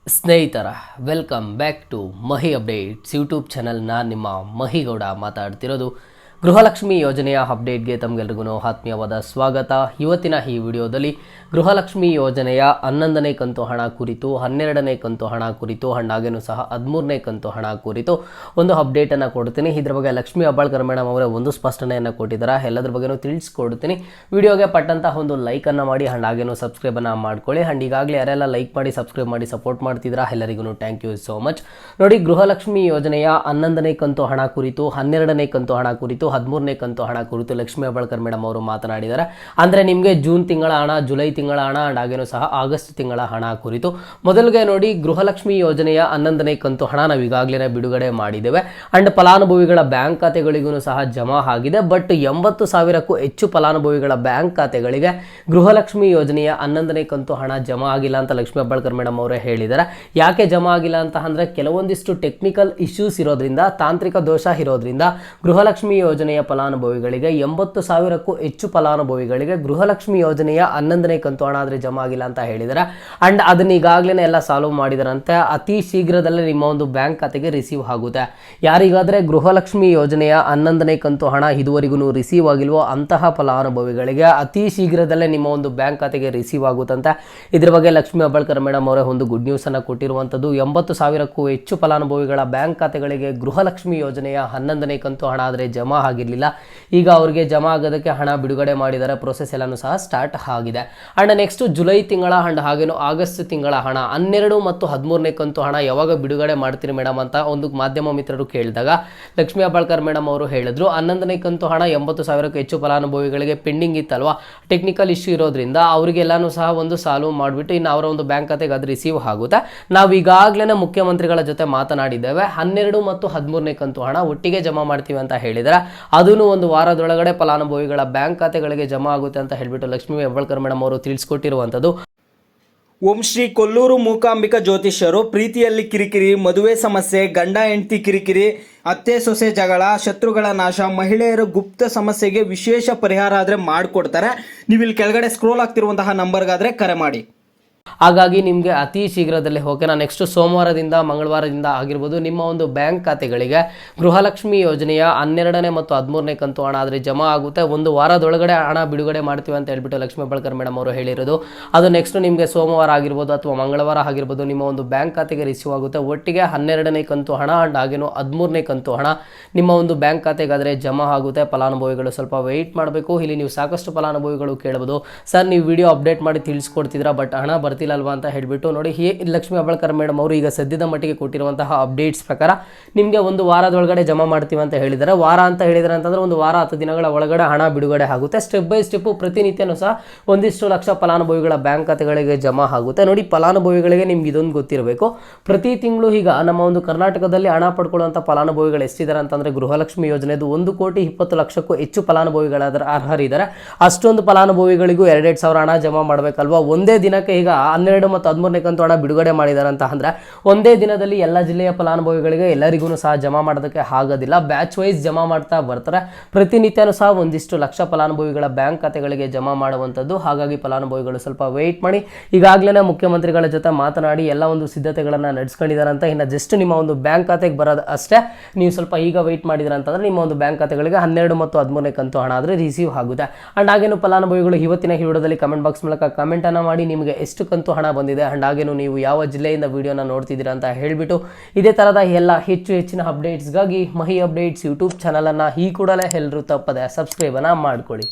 ಸ್ನೇಹಿತರ welcome back to Mahi updates YouTube channel. ನಾನು ನಿಮ್ಮ ಮಹಿಗೌಡ ಮಾತಾಡ್ತಿರೋದು. ಗೃಹಲಕ್ಷ್ಮಿ ಯೋಜನೆಯ ಅಪ್ಡೇಟ್ಗೆ ತಮಗೆಲ್ರಿಗೂ ಆತ್ಮೀಯವಾದ ಸ್ವಾಗತ. ಇವತ್ತಿನ ಈ ವಿಡಿಯೋದಲ್ಲಿ ಗೃಹಲಕ್ಷ್ಮಿ ಯೋಜನೆಯ 11ನೇ ಕಂತು ಹಣ ಕುರಿತು, 12ನೇ ಕಂತು ಹಣ ಕುರಿತು, ಹಾಗೇನೂ ಸಹ 13ನೇ ಕಂತು ಹಣ ಕುರಿತು ಒಂದು ಅಪ್ಡೇಟನ್ನು ಕೊಡ್ತೀನಿ. ಇದ್ರ ಬಗ್ಗೆ ಲಕ್ಷ್ಮೀ ಹೆಬ್ಬಾಳ್ಕರ್ ಮೇಡಮ್ ಅವರೇ ಒಂದು ಸ್ಪಷ್ಟನೆಯನ್ನು ಕೊಟ್ಟಿದ್ದಾರೆ. ಎಲ್ಲದ್ರ ಬಗ್ಗೆನೂ ತಿಳಿಸ್ಕೊಡ್ತೀನಿ. ವಿಡಿಯೋಗೆ ಪಟ್ಟಂತಹ ಒಂದು ಲೈಕನ್ನು ಮಾಡಿ, ಹಾಗೇನೂ ಸಬ್ಸ್ಕ್ರೈಬನ್ನು ಮಾಡ್ಕೊಳ್ಳಿ. ಈಗಾಗಲೇ ಯಾರೆಲ್ಲ ಲೈಕ್ ಮಾಡಿ ಸಬ್ಸ್ಕ್ರೈಬ್ ಮಾಡಿ ಸಪೋರ್ಟ್ ಮಾಡ್ತಿದ್ದೀರಾ ಎಲ್ಲರಿಗೂ ಥ್ಯಾಂಕ್ ಯು ಸೋ ಮಚ್. ನೋಡಿ, ಗೃಹಲಕ್ಷ್ಮಿ ಯೋಜನೆಯ 11ನೇ ಕಂತು ಹಣ ಕುರಿತು, 12ನೇ ಕಂತು ಹಣ ಕುರಿತು, 13ನೇ ಕಂತು ಹಣ ಕುರಿತು ಲಕ್ಷ್ಮೀ ಹೆಬ್ಬಾಳ್ಕರ್ ಮೇಡಮ್ ಅವರು ಮಾತನಾಡಿದ್ದಾರೆ. ಅಂದರೆ ನಿಮಗೆ ಜೂನ್ ತಿಂಗಳ ಹಣ, ಜುಲೈ ತಿಂಗಳ ಹಣ ಹಾಗೇನೂ ಸಹ ಆಗಸ್ಟ್ ತಿಂಗಳ ಹಣ ಕುರಿತು. ಮೊದಲಿಗೆ ನೋಡಿ, ಗೃಹಲಕ್ಷ್ಮಿ ಯೋಜನೆಯ 11ನೇ ಕಂತು ಹಣ ನಾವು ಈಗಾಗಲೇ ಬಿಡುಗಡೆ ಮಾಡಿದ್ದೇವೆ. ಅಂಡ್ ಫಲಾನುಭವಿಗಳ ಬ್ಯಾಂಕ್ ಖಾತೆಗಳಿಗೂ ಸಹ ಜಮಾ ಆಗಿದೆ. ಬಟ್ 80,000ಕ್ಕೂ ಹೆಚ್ಚು ಫಲಾನುಭವಿಗಳ ಬ್ಯಾಂಕ್ ಖಾತೆಗಳಿಗೆ ಗೃಹಲಕ್ಷ್ಮಿ ಯೋಜನೆಯ 11ನೇ ಕಂತು ಹಣ ಜಮಾ ಆಗಿಲ್ಲ ಅಂತ ಲಕ್ಷ್ಮೀ ಹೆಬ್ಬಾಳ್ಕರ್ ಮೇಡಮ್ ಅವರೇ ಹೇಳಿದ್ದಾರೆ. ಯಾಕೆ ಜಮಾ ಆಗಿಲ್ಲ ಅಂತ ಅಂದರೆ, ಕೆಲವೊಂದಿಷ್ಟು ಟೆಕ್ನಿಕಲ್ ಇಶ್ಯೂಸ್ ಇರೋದ್ರಿಂದ, ತಾಂತ್ರಿಕ ದೋಷ ಇರೋದ್ರಿಂದ ಗೃಹಲಕ್ಷ್ಮಿ ಯೋಜನೆಯ ಫಲಾನುಭವಿಗಳಿಗೆ 80,000ಕ್ಕೂ ಹೆಚ್ಚು ಫಲಾನುಭವಿಗಳಿಗೆ ಗೃಹಲಕ್ಷ್ಮಿ ಯೋಜನೆಯ 11ನೇ ಕಂತು ಹಣ ಆದರೆ ಜಮಾ ಆಗಿಲ್ಲ ಅಂತ ಹೇಳಿದ್ದಾರೆ. ಅಂಡ್ ಅದನ್ನ ಈಗಾಗಲೇ ಎಲ್ಲ ಸಾಲ್ವ್ ಮಾಡಿದಾರಂತೆ. ಅತಿ ಶೀಘ್ರದಲ್ಲೇ ನಿಮ್ಮ ಒಂದು ಬ್ಯಾಂಕ್ ಖಾತೆಗೆ ರಿಸೀವ್ ಆಗುತ್ತೆ. ಯಾರಿಗಾದರೆ ಗೃಹಲಕ್ಷ್ಮಿ ಯೋಜನೆಯ 11ನೇ ಕಂತು ಹಣ ಇದುವರೆಗೂ ರಿಸೀವ್ ಆಗಿಲ್ವೋ ಅಂತಹ ಫಲಾನುಭವಿಗಳಿಗೆ ಅತಿ ಶೀಘ್ರದಲ್ಲೇ ನಿಮ್ಮ ಒಂದು ಬ್ಯಾಂಕ್ ಖಾತೆಗೆ ರಿಸೀವ್ ಆಗುತ್ತಂತೆ. ಇದ್ರ ಬಗ್ಗೆ ಲಕ್ಷ್ಮೀ ಹೆಬ್ಬಾಳ್ಕರ್ ಮೇಡಮ್ ಅವರೇ ಒಂದು ಗುಡ್ ನ್ಯೂಸ್ ಅನ್ನು ಕೊಟ್ಟಿರುವಂಥದ್ದು. 80,000ಕ್ಕೂ ಹೆಚ್ಚು ಫಲಾನುಭವಿಗಳ ಬ್ಯಾಂಕ್ ಖಾತೆಗಳಿಗೆ ಗೃಹಲಕ್ಷ್ಮಿ ಯೋಜನೆಯ 11ನೇ ಕಂತು ಹಣ ಆದರೆ ಜಮಾ ಆಗಿರಲಿಲ್ಲ. ಈಗ ಅವರಿಗೆ ಜಮಾ ಆಗೋದಕ್ಕೆ ಹಣ ಬಿಡುಗಡೆ ಮಾಡಿದ್ದಾರೆ. ಪ್ರೊಸೆಸ್ ಎಲ್ಲನೂ ಸಹ ಸ್ಟಾರ್ಟ್ ಆಗಿದೆ. ಅಂಡ್ ನೆಕ್ಸ್ಟ್ ಜುಲೈ ತಿಂಗಳ ಅಂಡ್ ಹಾಗೇನು ಆಗಸ್ಟ್ ತಿಂಗಳ ಹಣ 12 ಮತ್ತು 13ನೇ ಕಂತು ಹಣ ಯಾವಾಗ ಬಿಡುಗಡೆ ಮಾಡ್ತೀರಿ ಮೇಡಮ್ ಅಂತ ಒಂದು ಮಾಧ್ಯಮ ಮಿತ್ರರು ಕೇಳಿದಾಗ ಲಕ್ಷ್ಮೀ ಹೆಬ್ಬಾಳ್ಕರ್ ಮೇಡಮ್ ಅವರು ಹೇಳಿದ್ರು, 11ನೇ ಕಂತು ಹಣ 80,000ಕ್ಕೂ ಹೆಚ್ಚು ಫಲಾನುಭವಿಗಳಿಗೆ ಪೆಂಡಿಂಗ್ ಇತ್ತಲ್ವಾ, ಟೆಕ್ನಿಕಲ್ ಇಶ್ಯೂ ಇರೋದ್ರಿಂದ ಅವರಿಗೆಲ್ಲಾನು ಸಹ ಒಂದು ಸಾಲ್ವ್ ಮಾಡಿಬಿಟ್ಟು ಇನ್ನು ಅವರ ಒಂದು ಬ್ಯಾಂಕ್ ಖಾತೆಗೆ ಅದು ರಿಸೀವ್ ಆಗುತ್ತೆ. ನಾವು ಈಗಾಗಲೇ ಮುಖ್ಯಮಂತ್ರಿಗಳ ಜೊತೆ ಮಾತನಾಡಿದ್ದೇವೆ. 12 ಮತ್ತು 13ನೇ ಕಂತು ಹಣ ಒಟ್ಟಿಗೆ ಜಮಾ ಮಾಡ್ತೀವಿ ಅಂತ ಹೇಳಿದರೆ ಅದನ್ನು ಒಂದು ವಾರದೊಳಗಡೆ ಫಲಾನುಭವಿಗಳ ಬ್ಯಾಂಕ್ ಖಾತೆಗಳಿಗೆ ಜಮಾ ಆಗುತ್ತೆ ಅಂತ ಹೇಳಿಬಿಟ್ಟು ಲಕ್ಷ್ಮೀ ಹೆಬ್ಬಾಳ್ಕರ್ ಮೇಡಮ್ ಅವರು ತಿಳಿಸ್ಕೊಟ್ಟಿರುವಂಥದ್ದು. ಓಂ ಶ್ರೀ ಕೊಲ್ಲೂರು ಮೂಕಾಂಬಿಕಾ ಜ್ಯೋತಿಷ್ಯರು ಪ್ರೀತಿಯಲ್ಲಿ ಕಿರಿಕಿರಿ, ಮದುವೆ ಸಮಸ್ಯೆ, ಗಂಡ ಹೆಂಡತಿ ಕಿರಿಕಿರಿ, ಅತ್ತೆ ಸೊಸೆ ಜಗಳ, ಶತ್ರುಗಳ ನಾಶ, ಮಹಿಳೆಯರ ಗುಪ್ತ ಸಮಸ್ಯೆಗೆ ವಿಶೇಷ ಪರಿಹಾರ ಆದರೆ ಮಾಡಿಕೊಡ್ತಾರೆ. ನೀವು ಇಲ್ಲಿ ಕೆಳಗಡೆ ಸ್ಕ್ರೋಲ್ ಆಗ್ತಿರುವಂತಹ ನಂಬರ್ಗಾದರೆ ಕರೆ ಮಾಡಿ. ಹಾಗಾಗಿ ನಿಮಗೆ ಅತಿ ಶೀಘ್ರದಲ್ಲೇ ಓಕೆನಾ, ನೆಕ್ಸ್ಟ್ ಸೋಮವಾರದಿಂದ ಮಂಗಳವಾರದಿಂದ ಆಗಿರ್ಬೋದು ನಿಮ್ಮ ಒಂದು ಬ್ಯಾಂಕ್ ಖಾತೆಗಳಿಗೆ ಗೃಹಲಕ್ಷ್ಮಿ ಯೋಜನೆಯ 12ನೇ ಮತ್ತು 13ನೇ ಕಂತು ಹಣ ಆದರೆ ಜಮಾ ಆಗುತ್ತೆ. ಒಂದು ವಾರದೊಳಗಡೆ ಹಣ ಬಿಡುಗಡೆ ಮಾಡ್ತೀವಿ ಅಂತ ಹೇಳ್ಬಿಟ್ಟು ಲಕ್ಷ್ಮೀ ಹೆಬ್ಬಾಳ್ಕರ್ ಮೇಡಮ್ ಅವರು ಹೇಳಿರೋದು. ಅದು ನೆಕ್ಸ್ಟ್ ನಿಮಗೆ ಸೋಮವಾರ ಆಗಿರ್ಬೋದು ಅಥವಾ ಮಂಗಳವಾರ ಆಗಿರ್ಬೋದು ನಿಮ್ಮ ಒಂದು ಬ್ಯಾಂಕ್ ಖಾತೆಗೆ ರಿಸೀವ್ ಆಗುತ್ತೆ. ಒಟ್ಟಿಗೆ 12ನೇ ಕಂತು ಹಣ ಅಂಡ್ ಹಾಗೇನು 13ನೇ ಕಂತು ಹಣ ನಿಮ್ಮ ಒಂದು ಬ್ಯಾಂಕ್ ಖಾತೆಗಾದರೆ ಜಮಾ ಆಗುತ್ತೆ. ಫಲಾನುಭವಿಗಳು ಸ್ವಲ್ಪ ವೆಯ್ಟ್ ಮಾಡಬೇಕು. ಇಲ್ಲಿ ನೀವು ಸಾಕಷ್ಟು ಫಲಾನುಭವಿಗಳು ಕೇಳಬಹುದು, ಸರ್ ನೀವು ವಿಡಿಯೋ ಅಪ್ಡೇಟ್ ಮಾಡಿ ತಿಳಿಸ್ಕೊಡ್ತಿದ್ದೀರಾ ಬಟ್ ಹಣ ಬರ್ತಿಲ್ಲ ಅಲ್ವಾ ಅಂತ ಹೇಳ್ಬಿಟ್ಟು. ನೋಡಿ, ಲಕ್ಷ್ಮೀ ಹೆಬ್ಬಾಳ್ಕರ್ ಮೇಡಮ್ ಅವರು ಈಗ ಸದ್ಯದ ಮಟ್ಟಿಗೆ ಕೊಟ್ಟಿರುವಂತಹ ಅಪ್ಡೇಟ್ಸ್ ಪ್ರಕಾರ ನಿಮಗೆ ಒಂದು ವಾರದೊಳಗಡೆ ಜಮಾ ಮಾಡ್ತೀವಿ ಅಂತ ಹೇಳಿದ್ದಾರೆ. ವಾರ ಅಂತ ಹೇಳಿದರೆ ಅಂತಂದ್ರೆ ಒಂದು ವಾರ 10 ದಿನಗಳ ಒಳಗಡೆ ಹಣ ಬಿಡುಗಡೆ ಆಗುತ್ತೆ. ಸ್ಟೆಪ್ ಬೈ ಸ್ಟೆಪ್ ಪ್ರತಿನಿತ್ಯನೂ ಸಹ ಒಂದಿಷ್ಟು ಲಕ್ಷ ಫಲಾನುಭವಿಗಳ ಬ್ಯಾಂಕ್ ಖಾತೆಗಳಿಗೆ ಜಮಾ ಆಗುತ್ತೆ. ನೋಡಿ, ಫಲಾನುಭವಿಗಳಿಗೆ ನಿಮ್ಗೆ ಇದೊಂದು ಗೊತ್ತಿರಬೇಕು, ಪ್ರತಿ ತಿಂಗಳು ಈಗ ನಮ್ಮ ಒಂದು ಕರ್ನಾಟಕದಲ್ಲಿ ಹಣ ಪಡ್ಕೊಳ್ಳುವಂಥ ಫಲಾನುಭವಿಗಳು ಎಷ್ಟಿದ್ದಾರೆ ಅಂತಂದ್ರೆ ಗೃಹಲಕ್ಷ್ಮಿ ಯೋಜನೆದು 1,20,00,000ಕ್ಕೂ ಹೆಚ್ಚು ಫಲಾನುಭವಿಗಳಾದ ಅರ್ಹರಿದ್ದಾರೆ. ಅಷ್ಟೊಂದು ಫಲಾನುಭವಿಗಳಿಗೂ 2,000 ಹಣ ಜಮಾ ಮಾಡಬೇಕಲ್ವಾ. ಒಂದೇ ದಿನಕ್ಕೆ ಈಗ 12 ಮತ್ತು 13ನೇ ಕಂತು ಹಣ ಬಿಡುಗಡೆ ಮಾಡಿದ್ದಾರೆ ಅಂತ ಅಂದ್ರೆ ಒಂದೇ ದಿನದಲ್ಲಿ ಎಲ್ಲ ಜಿಲ್ಲೆಯ ಫಲಾನುಭವಿಗಳಿಗೆ ಎಲ್ಲರಿಗೂ ಸಹ ಜಮಾ ಮಾಡೋದಕ್ಕೆ ಆಗೋದಿಲ್ಲ. ಬ್ಯಾಚ್ ವೈಸ್ ಜಮಾ ಮಾಡ್ತಾ ಬರ್ತಾರೆ. ಪ್ರತಿನಿತ್ಯನೂ ಸಹ ಒಂದಿಷ್ಟು ಲಕ್ಷ ಫಲಾನುಭವಿಗಳ ಬ್ಯಾಂಕ್ ಖಾತೆಗಳಿಗೆ ಜಮಾ ಮಾಡುವಂಥದ್ದು. ಹಾಗಾಗಿ ಫಲಾನುಭವಿಗಳು ಸ್ವಲ್ಪ ವೆಯ್ಟ್ ಮಾಡಿ. ಈಗಾಗಲೇ ಮುಖ್ಯಮಂತ್ರಿಗಳ ಜೊತೆ ಮಾತನಾಡಿ ಎಲ್ಲ ಒಂದು ಸಿದ್ಧತೆಗಳನ್ನು ನಡೆಸ್ಕೊಂಡಿದ್ದಾರೆ ಅಂತ. ಇನ್ನು ಜಸ್ಟ್ ನಿಮ್ಮ ಒಂದು ಬ್ಯಾಂಕ್ ಖಾತೆಗೆ ಬರೋದು ಅಷ್ಟೇ. ನೀವು ಸ್ವಲ್ಪ ಈಗ ವೆಯ್ಟ್ ಮಾಡಿದ್ರೆ ಅಂತಂದ್ರೆ ನಿಮ್ಮ ಒಂದು ಬ್ಯಾಂಕ್ ಖಾತೆಗಳಿಗೆ 12 ಮತ್ತು 13ನೇ ಕಂತು ಹಣ ಆದರೆ ರಿಸೀವ್ ಆಗುತ್ತೆ. ಅಂಡ್ ಹಾಗೇನು ಫಲಾನುಭವಿಗಳು ಇವತ್ತಿನ ವಿಡಿಯೋದಲ್ಲಿ ಕಮೆಂಟ್ ಬಾಕ್ಸ್ ಮೂಲಕ ಕಮೆಂಟ್ ಅನ್ನು ಮಾಡಿ ನಿಮಗೆ ಎಷ್ಟು ಕಂತು ಹಣ ಬಂದಿದೆ ಅಂಡ್ ಹಾಗೇನು ನೀವು ಯಾವ ಜಿಲ್ಲೆಯಿಂದ ವಿಡಿಯೋನ ನೋಡ್ತಿದ್ದೀರಾ ಅಂತ ಹೇಳಿಬಿಟ್ಟು ಇದೇ ತರಹದ ಎಲ್ಲ ಹೆಚ್ಚಿನ ಅಪ್ಡೇಟ್ಸ್ಗಾಗಿ ಮಹಿ ಅಪ್ಡೇಟ್ಸ್ ಯೂಟ್ಯೂಬ್ ಚಾನಲನ್ನು ಈ ಕೂಡಲೇ ಎಲ್ಲರೂ ತಪ್ಪದೆ ಸಬ್ಸ್ಕ್ರೈಬ್ ಅನ್ನು ಮಾಡ್ಕೊಳ್ಳಿ.